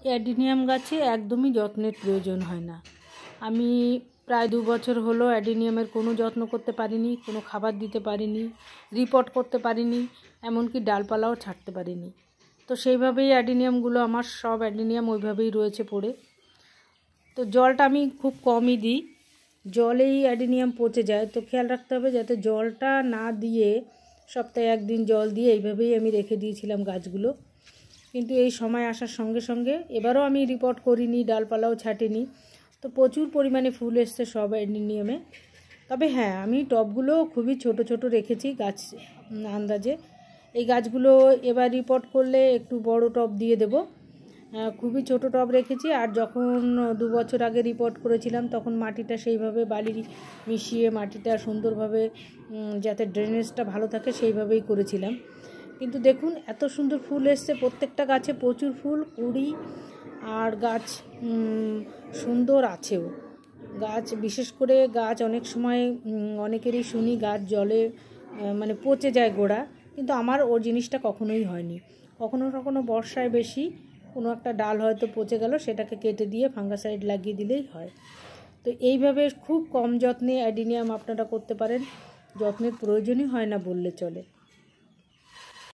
Adenium গাছে একদমই যত্নের প্রয়োজন হয় না। আমি প্রায় 2 বছর হলো অ্যাডিনিয়ামের কোনো যত্ন করতে পারিনি, কোনো খাবার দিতে পারিনি, রিপোর্ট করতে পারিনি, এমনকি ডালপালাও ছাড়তে পারিনি। তো সেইভাবেই অ্যাডিনিয়ামগুলো আমার সব অ্যাডিনিয়াম ওইভাবেই রয়েছে পড়ে। তো জলটা আমি খুব কমই দিই, জলেই অ্যাডিনিয়াম পচে যায়। তো খেয়াল রাখতে হবে যাতে জলটা না দিয়ে সপ্তাহে 1 দিন জল দিয়ে এইভাবেই আমি রেখে দিয়েছিলাম গাছগুলো। কিন্তু এই সময় আসার সঙ্গে সঙ্গে এবারও আমি রিপোর্ট করিনি, ডালপালাও ছাটিনি, তো প্রচুর পরিমাণে ফুল এসছে সব অ্যাডিনিয়ামে। তবে হ্যাঁ, আমি টবগুলো খুবই ছোট ছোট রেখেছি গাছ আন্দাজে। এই গাছগুলো এবার রিপোর্ট করলে একটু বড় টব দিয়ে দেব। খুবই ছোট টব রেখেছি। আর যখন 2 বছর আগে রিপোর্ট করেছিলাম তখন মাটিটা সেইভাবে বালি মিশিয়ে মাটিটা সুন্দরভাবে যাতে ড্রেনেজটা ভালো থাকে সেইভাবেই করেছিলাম। কিন্তু দেখুন এত সুন্দর ফুল এসছে, প্রত্যেকটা গাছে প্রচুর ফুল কুড়ি, আর গাছ সুন্দর আছেও। গাছ বিশেষ করে গাছ অনেক সময় অনেকেরই শুনি গাছ জলে মানে পচে যায় গোড়া, কিন্তু আমার ওর জিনিসটা কখনোই হয়নি। কখনো কখনো বর্ষায় বেশি কোনো একটা ডাল হয়তো পচে গেল, সেটাকে কেটে দিয়ে ফাঙ্গাসাইড লাগিয়ে দিলেই হয়। তো এইভাবে খুব কম যত্নে অ্যাডিনিয়াম আপনারা করতে পারেন, যত্নের প্রয়োজনই হয় না বললে চলে।